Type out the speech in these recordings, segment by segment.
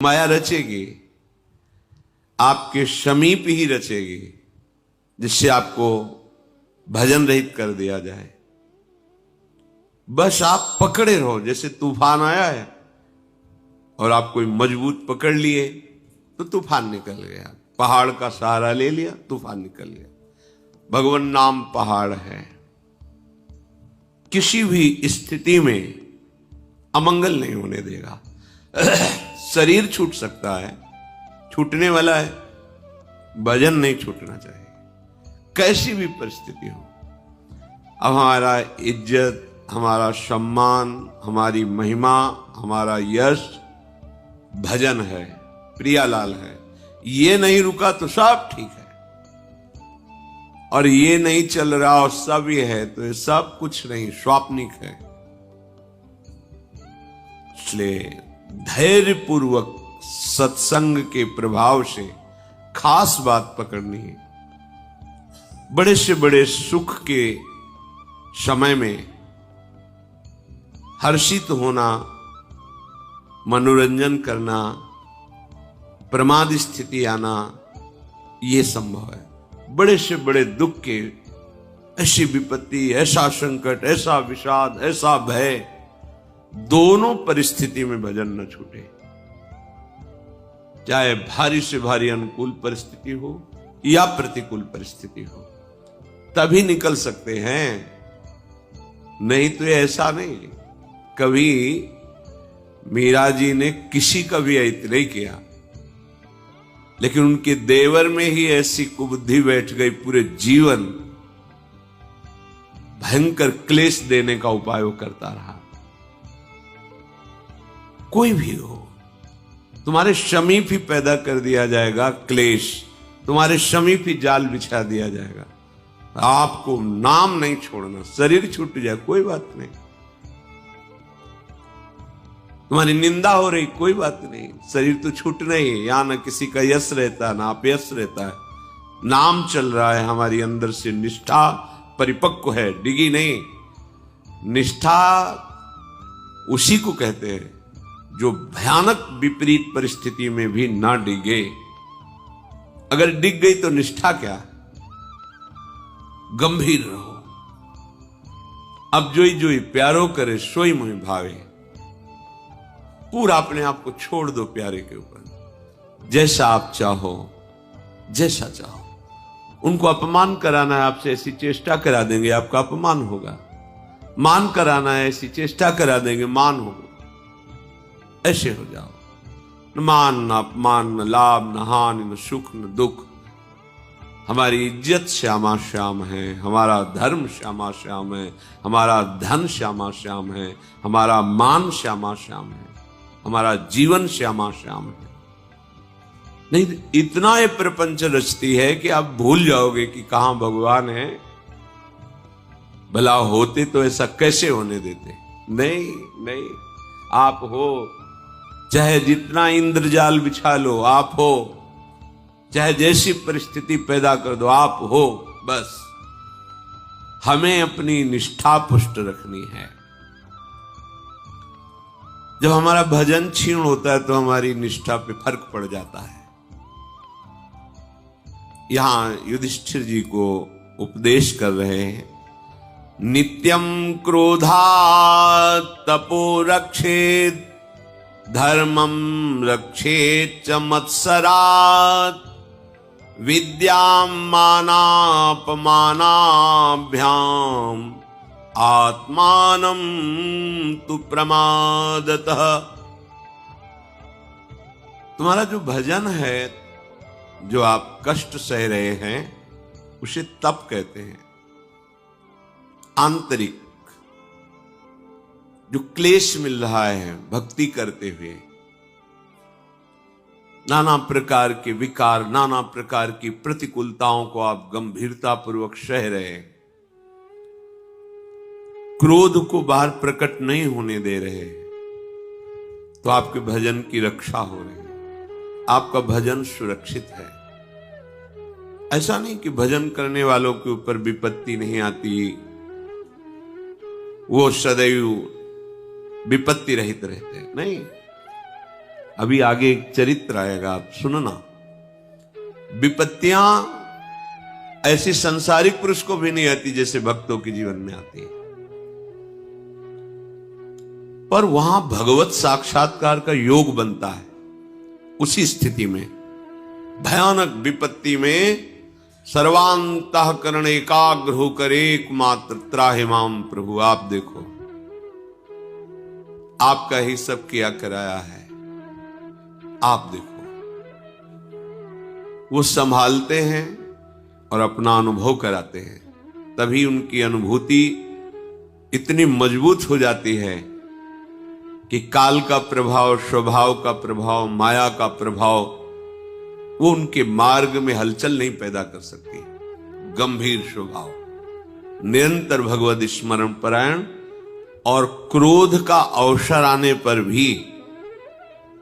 माया रचेगी, आपके समीप ही रचेगी, जिससे आपको भजन रहित कर दिया जाए। बस आप पकड़े रहो। जैसे तूफान आया है और आप कोई मजबूत पकड़ लिए तो तूफान निकल गया। पहाड़ का सहारा ले लिया, तूफान निकल गया। भगवान नाम पहाड़ है। किसी भी स्थिति में अमंगल नहीं होने देगा। शरीर छूट सकता है, छूटने वाला है, भजन नहीं छूटना चाहिए, कैसी भी परिस्थिति हो। अब हमारा इज्जत, हमारा सम्मान, हमारी महिमा, हमारा यश भजन है, प्रियालाल है। ये नहीं रुका तो सब ठीक है, और ये नहीं चल रहा और सब ये है तो ये सब कुछ नहीं, स्वाप्निक है। इसलिए धैर्य पूर्वक सत्संग के प्रभाव से खास बात पकड़नी है। बड़े से बड़े सुख के समय में हर्षित होना, मनोरंजन करना, प्रमाद स्थिति आना, यह संभव है। बड़े से बड़े दुख के, ऐसी विपत्ति, ऐसा संकट, ऐसा विषाद, ऐसा भय, दोनों परिस्थिति में भजन न छूटे। चाहे भारी से भारी अनुकूल परिस्थिति हो या प्रतिकूल परिस्थिति हो, तभी निकल सकते हैं। नहीं तो ऐसा नहीं। कभी मीरा जी ने किसी का भी अहित नहीं किया, लेकिन उनके देवर में ही ऐसी कुबुद्धि बैठ गई, पूरे जीवन भयंकर क्लेश देने का उपाय वो करता रहा। कोई भी हो, तुम्हारे समीप ही पैदा कर दिया जाएगा क्लेश, तुम्हारे समीप ही जाल बिछा दिया जाएगा। आपको नाम नहीं छोड़ना। शरीर छूट जाए कोई बात नहीं, तुम्हारी निंदा हो रही कोई बात नहीं, शरीर तो छूटना ही है। यहां ना किसी का यश रहता है ना अपयश रहता है। नाम चल रहा है, हमारी अंदर से निष्ठा परिपक्व है, डिगी नहीं। निष्ठा उसी को कहते हैं जो भयानक विपरीत परिस्थिति में भी ना डिगे। अगर डिग गई तो निष्ठा क्या? गंभीर रहो। अब जोई जोई प्यारो करे सोई मोहि भावे। पूरा अपने आप को छोड़ दो प्यारे के ऊपर। जैसा आप चाहो, जैसा चाहो। उनको अपमान कराना है आपसे, ऐसी चेष्टा करा देंगे, आपका अपमान होगा। मान कराना है, ऐसी चेष्टा करा देंगे, मान होगा। ऐसे हो जाओ। न मान न अपमान, न लाभ न हानि, न सुख न दुख। हमारी इज्जत श्यामा श्याम है, हमारा धर्म श्यामा श्याम है, हमारा धन श्यामा श्याम है, हमारा मान श्यामा श्याम है, हमारा जीवन श्यामा श्याम है। नहीं, इतना ये प्रपंच रचती है कि आप भूल जाओगे कि कहां भगवान है। भला होते तो ऐसा कैसे होने देते? नहीं नहीं, आप हो। चाहे जितना इंद्रजाल बिछा लो, आप हो। चाहे जैसी परिस्थिति पैदा कर दो, आप हो। बस हमें अपनी निष्ठा पुष्ट रखनी है। जब हमारा भजन क्षीण होता है तो हमारी निष्ठा पे फर्क पड़ जाता है। यहां युधिष्ठिर जी को उपदेश कर रहे हैं। नित्यम क्रोधात् तपो रक्षेत्, धर्मम रक्षेत् च मत्सरात्, विद्यां मानापमानाभ्याम आत्मानं तु प्रमादतः। तुम्हारा जो भजन है, जो आप कष्ट सह रहे हैं, उसे तप कहते हैं। आंतरिक जो क्लेश मिल रहा है भक्ति करते हुए, नाना प्रकार के विकार, नाना प्रकार की प्रतिकूलताओं को आप गंभीरता पूर्वक सह रहे हैं, क्रोध को बाहर प्रकट नहीं होने दे रहे, तो आपके भजन की रक्षा हो रही है, आपका भजन सुरक्षित है। ऐसा नहीं कि भजन करने वालों के ऊपर विपत्ति नहीं आती, वो सदैव विपत्ति रहित रहते, नहीं। अभी आगे एक चरित्र आएगा, आप सुनना। विपत्तियां ऐसी संसारिक पुरुष को भी नहीं आती जैसे भक्तों के जीवन में आती है, पर वहां भगवत साक्षात्कार का योग बनता है। उसी स्थिति में, भयानक विपत्ति में सर्वांतःकरण एकाग्र होकर एकमात्र त्राहि माम प्रभु, आप देखो, आपका ही सब किया कराया है, आप देखो। वो संभालते हैं और अपना अनुभव कराते हैं, तभी उनकी अनुभूति इतनी मजबूत हो जाती है कि काल का प्रभाव, स्वभाव का प्रभाव, माया का प्रभाव वो उनके मार्ग में हलचल नहीं पैदा कर सकती। गंभीर स्वभाव, निरंतर भगवद स्मरण परायण, और क्रोध का अवसर आने पर भी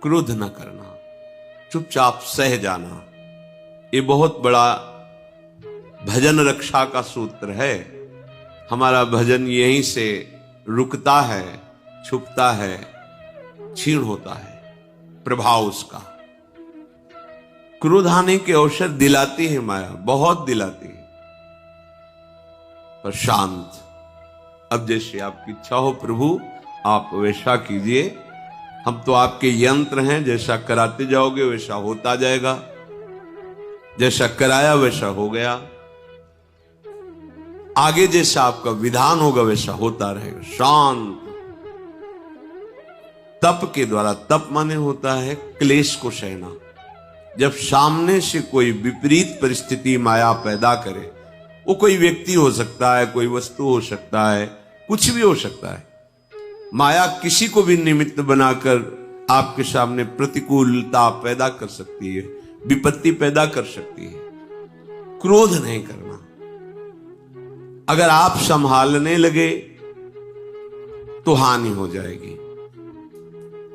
क्रोध न करना, चुपचाप सह जाना। ये बहुत बड़ा भजन रक्षा का सूत्र है। हमारा भजन यहीं से रुकता है, छुपता है, क्षीण होता है प्रभाव उसका। क्रोध आने के अवसर दिलाती है माया, बहुत दिलाती है, पर शांत। अब जैसे आपकी इच्छा हो प्रभु, आप वैसा कीजिए, हम तो आपके यंत्र हैं, जैसा कराते जाओगे वैसा होता जाएगा, जैसा कराया वैसा हो गया, आगे जैसा आपका विधान होगा वैसा होता रहेगा। शांत। तप के द्वारा, तप माने होता है क्लेश को सहना। जब सामने से कोई विपरीत परिस्थिति माया पैदा करे, वो कोई व्यक्ति हो सकता है, कोई वस्तु हो सकता है, कुछ भी हो सकता है, माया किसी को भी निमित्त बनाकर आपके सामने प्रतिकूलता पैदा कर सकती है, विपत्ति पैदा कर सकती है। क्रोध नहीं करना। अगर आप संभालने लगे तो हानि हो जाएगी।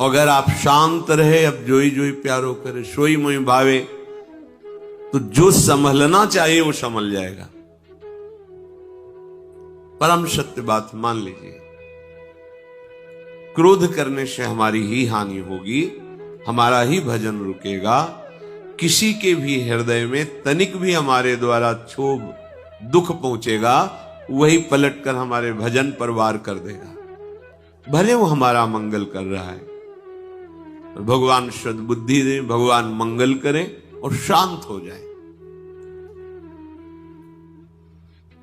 अगर आप शांत रहे, अब जोई जोई प्यारो करे सोई मोई भावे, तो जो संभलना चाहिए वो संभल जाएगा। परम सत्य बात मान लीजिए, क्रोध करने से हमारी ही हानि होगी, हमारा ही भजन रुकेगा। किसी के भी हृदय में तनिक भी हमारे द्वारा क्षोभ, दुख पहुंचेगा, वही पलटकर हमारे भजन पर वार कर देगा। भले वो हमारा मंगल कर रहा है, भगवान सद्बुद्धि दे, भगवान मंगल करे और शांत हो जाए।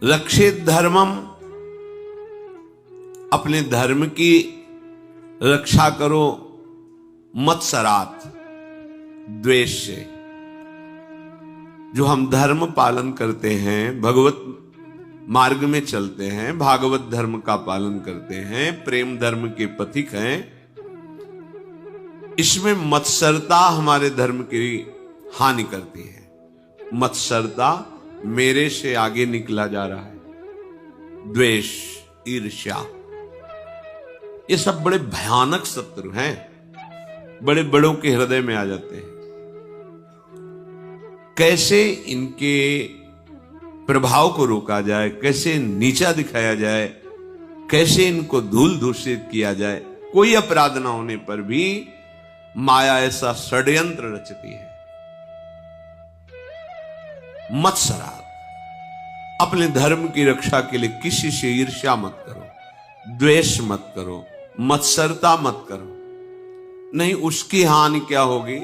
रक्षित धर्मम, अपने धर्म की रक्षा करो, मत्सरात, द्वेष से। जो हम धर्म पालन करते हैं, भगवत मार्ग में चलते हैं, भागवत धर्म का पालन करते हैं, प्रेम धर्म के पथिक हैं, इसमें मत्सरता हमारे धर्म की हानि करती है। मत्सरता, मेरे से आगे निकला जा रहा है, द्वेष, ईर्ष्या, ये सब बड़े भयानक शत्रु हैं, बड़े बड़ों के हृदय में आ जाते हैं। कैसे इनके प्रभाव को रोका जाए, कैसे नीचा दिखाया जाए, कैसे इनको धूल दूषित किया जाए, कोई अपराध ना होने पर भी माया ऐसा षड्यंत्र रचती है। मत्सरात, अपने धर्म की रक्षा के लिए किसी से ईर्ष्या मत करो, द्वेष मत करो, मत्सरता मत करो। नहीं, उसकी हानि क्या होगी?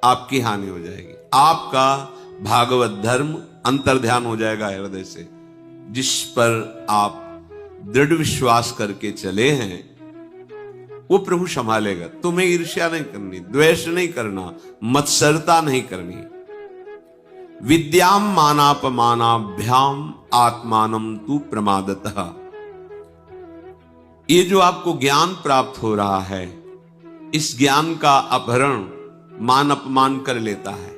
आपकी हानि हो जाएगी। आपका भागवत धर्म अंतर्ध्यान हो जाएगा हृदय से, जिस पर आप दृढ़ विश्वास करके चले हैं वो प्रभु संभालेगा। तुम्हें ईर्ष्या नहीं करनी, द्वेष नहीं करना, मत्सरता नहीं करनी। विद्याम मानापमानाभ्याम आत्मानम तु प्रमादतः। ये जो आपको ज्ञान प्राप्त हो रहा है, इस ज्ञान का अपहरण मान अपमान कर लेता है।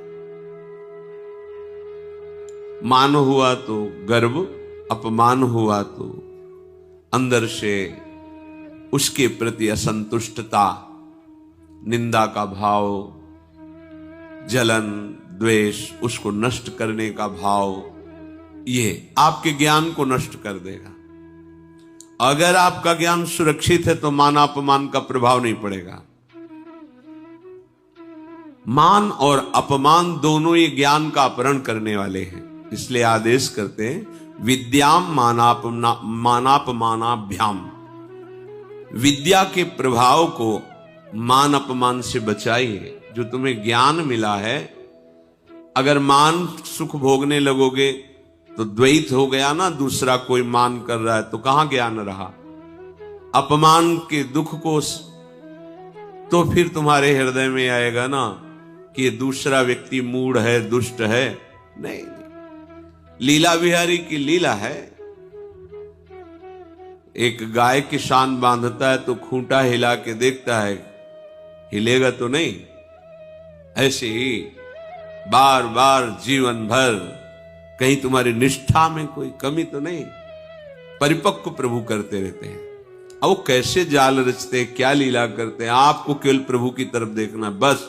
मान हुआ तो गर्व, अपमान हुआ तो अंदर से उसके प्रति असंतुष्टता, निंदा का भाव, जलन, द्वेष, उसको नष्ट करने का भाव, ये आपके ज्ञान को नष्ट कर देगा। अगर आपका ज्ञान सुरक्षित है तो मान अपमान का प्रभाव नहीं पड़ेगा। मान और अपमान दोनों ये ज्ञान का अपहरण करने वाले हैं। इसलिए आदेश करते हैं विद्याम मानापमानाभ्याम। विद्या के प्रभाव को मान अपमान से बचाइए। जो तुम्हें ज्ञान मिला है, अगर मान सुख भोगने लगोगे तो द्वैत हो गया ना, दूसरा कोई मान कर रहा है तो कहां ज्ञान रहा। अपमान के दुख को तो फिर तुम्हारे हृदय में आएगा ना कि ये दूसरा व्यक्ति मूढ़ है, दुष्ट है। नहीं, लीला बिहारी की लीला है। एक गाय की शान बांधता है तो खूंटा हिला के देखता है, हिलेगा तो नहीं। ऐसे ही बार बार जीवन भर कहीं तुम्हारी निष्ठा में कोई कमी तो नहीं, परिपक्व प्रभु करते रहते हैं। अब वो कैसे जाल रचते, क्या लीला करते हैं, आपको केवल प्रभु की तरफ देखना बस।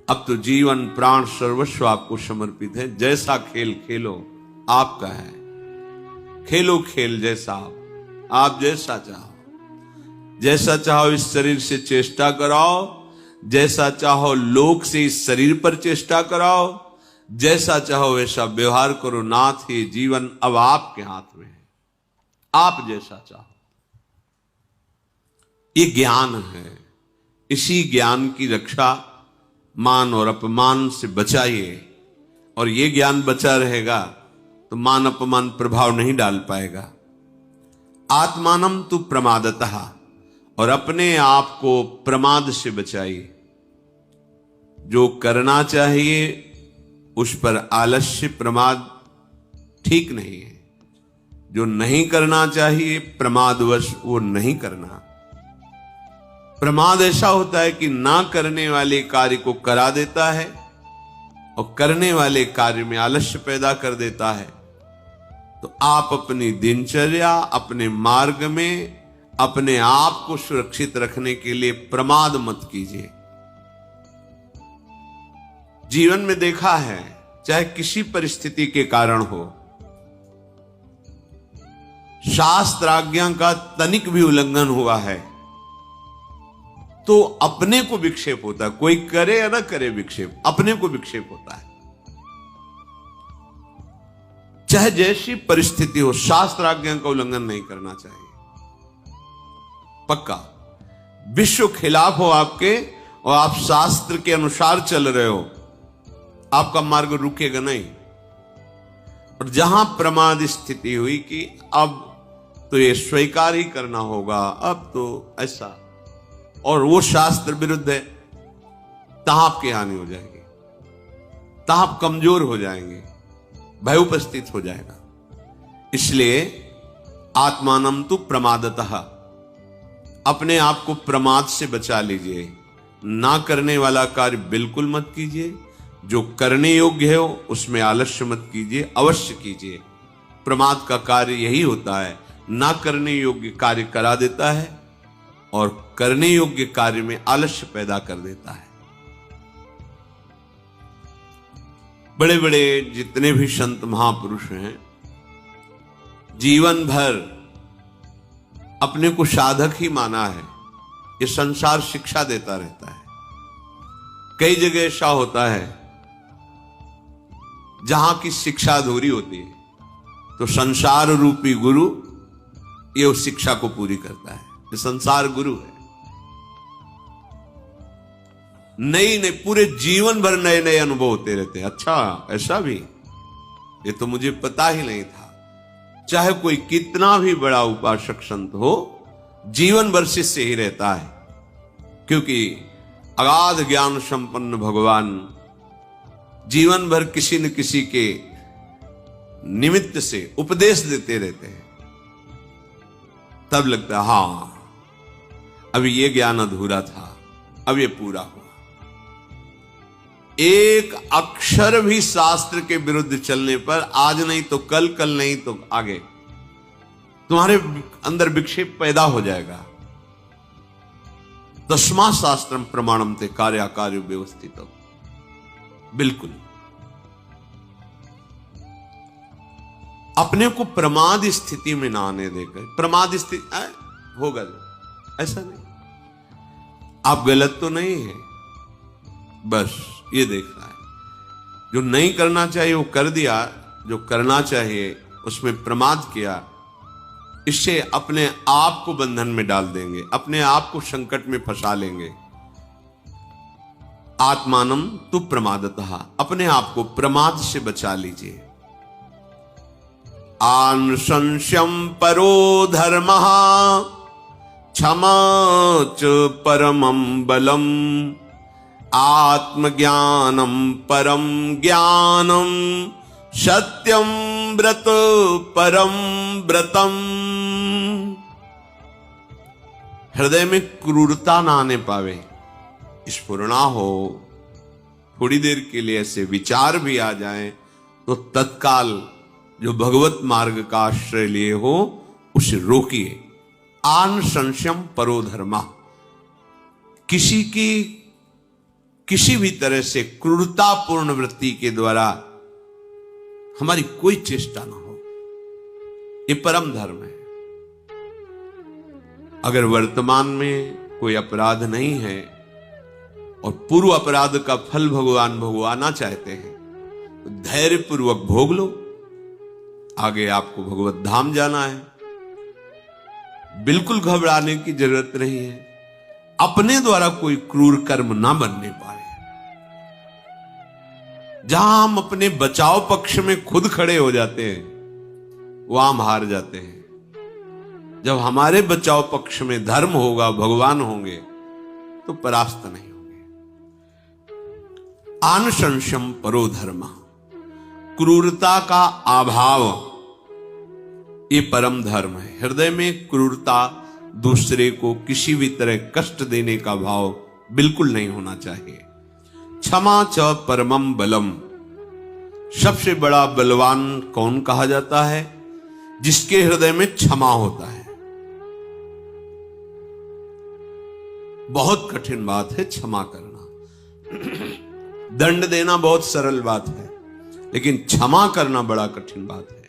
अब तो जीवन प्राण सर्वस्व आपको समर्पित है। जैसा खेल खेलो आपका है, खेलो खेल जैसा आप जैसा चाहो। जैसा चाहो इस शरीर से चेष्टा कराओ, जैसा चाहो लोक से इस शरीर पर चेष्टा कराओ, जैसा चाहो वैसा व्यवहार करो। नाथ ये जीवन अब आपके हाथ में है, आप जैसा चाहो। ये ज्ञान है, इसी ज्ञान की रक्षा मान और अपमान से बचाइए। और ये ज्ञान बचा रहेगा तो मान अपमान प्रभाव नहीं डाल पाएगा। आत्मानम तु प्रमादतः, और अपने आप को प्रमाद से बचाइए। जो करना चाहिए उस पर आलस्य प्रमाद ठीक नहीं है। जो नहीं करना चाहिए प्रमादवश वो नहीं करना। प्रमाद ऐसा होता है कि ना करने वाले कार्य को करा देता है और करने वाले कार्य में आलस्य पैदा कर देता है। तो आप अपनी दिनचर्या, अपने मार्ग में अपने आप को सुरक्षित रखने के लिए प्रमाद मत कीजिए। जीवन में देखा है, चाहे किसी परिस्थिति के कारण हो, शास्त्र आज्ञा का तनिक भी उल्लंघन हुआ है तो अपने को विक्षेप होता है। कोई करे या ना करे विक्षेप, अपने को विक्षेप होता है। चाहे जैसी परिस्थिति हो, शास्त्र आज्ञा का उल्लंघन नहीं करना चाहिए। पक्का विश्व खिलाफ हो आपके और आप शास्त्र के अनुसार चल रहे हो, आपका मार्ग रुकेगा नहीं। और जहां प्रमाद स्थिति हुई कि अब तो ये स्वीकार ही करना होगा, अब तो ऐसा, और वो शास्त्र विरुद्ध है, तहां आपकी हानि हो जाएगी, तहां आप कमजोर हो जाएंगे, भय उपस्थित हो जाएगा। इसलिए आत्मानम तु प्रमादतः, अपने आप को प्रमाद से बचा लीजिए। ना करने वाला कार्य बिल्कुल मत कीजिए, जो करने योग्य हो उसमें आलस्य मत कीजिए, अवश्य कीजिए। प्रमाद का कार्य यही होता है, ना करने योग्य कार्य करा देता है और करने योग्य कार्य में आलस्य पैदा कर देता है। बड़े बड़े जितने भी संत महापुरुष हैं, जीवन भर अपने को साधक ही माना है। ये संसार शिक्षा देता रहता है। कई जगह ऐसा होता है जहां की शिक्षा अधूरी होती है तो संसार रूपी गुरु ये उस शिक्षा को पूरी करता है। ये संसार गुरु है। नई नई पूरे जीवन भर नए नए अनुभव होते रहते हैं। अच्छा, ऐसा भी, ये तो मुझे पता ही नहीं था। चाहे कोई कितना भी बड़ा उपासक संत हो, जीवन भर शिष्य ही रहता है, क्योंकि अगाध ज्ञान संपन्न भगवान जीवन भर किसी न किसी के निमित्त से उपदेश देते रहते हैं। तब लगता है हाँ, अभी ये ज्ञान अधूरा था, अब ये पूरा हुआ। एक अक्षर भी शास्त्र के विरुद्ध चलने पर आज नहीं तो कल, कल नहीं तो आगे तुम्हारे अंदर विक्षेप पैदा हो जाएगा। दसमा शास्त्रम प्रमाणम ते कार्याकार्य व्यवस्थित। बिल्कुल अपने को प्रमाद स्थिति में ना आने देकर। प्रमाद स्थिति होगा ऐसा नहीं, आप गलत तो नहीं है, बस ये देखना है। जो नहीं करना चाहिए वो कर दिया, जो करना चाहिए उसमें प्रमाद किया, इससे अपने आप को बंधन में डाल देंगे, अपने आप को संकट में फंसा लेंगे। आत्मानम तु प्रमादतः, अपने आप को प्रमाद से बचा लीजिए। आनुशंस्यम परो धर्मः क्षमा च परमं बलम आत्मज्ञानम परम ज्ञानम सत्यम व्रत परम व्रतम। हृदय में क्रूरता ना आने पावे, स्फुरणा हो, थोड़ी देर के लिए ऐसे विचार भी आ जाए तो तत्काल जो भगवत मार्ग का आश्रय लिए हो उसे रोकिए। आन संशयम परो धर्मा, किसी भी तरह से क्रूरतापूर्ण वृत्ति के द्वारा हमारी कोई चेष्टा ना हो, ये परम धर्म है। अगर वर्तमान में कोई अपराध नहीं है और पूर्व अपराध का फल भगवान भगवाना चाहते हैं तो धैर्य पूर्वक भोग लो। आगे आपको भगवत धाम जाना है, बिल्कुल घबराने की जरूरत नहीं है। अपने द्वारा कोई क्रूर कर्म ना बनने पाए। जहां हम अपने बचाव पक्ष में खुद खड़े हो जाते हैं वहां हम हार जाते हैं। जब हमारे बचाव पक्ष में धर्म होगा, भगवान होंगे, तो परास्त नहीं होंगे। आनुशंस्यम परो धर्म, क्रूरता का अभाव ये परम धर्म है। हृदय में क्रूरता, दूसरे को किसी भी तरह कष्ट देने का भाव बिल्कुल नहीं होना चाहिए। क्षमा च परमम बलम, सबसे बड़ा बलवान कौन कहा जाता है? जिसके हृदय में क्षमा होता है। बहुत कठिन बात है क्षमा करना। दंड देना बहुत सरल बात है, लेकिन क्षमा करना बड़ा कठिन बात है।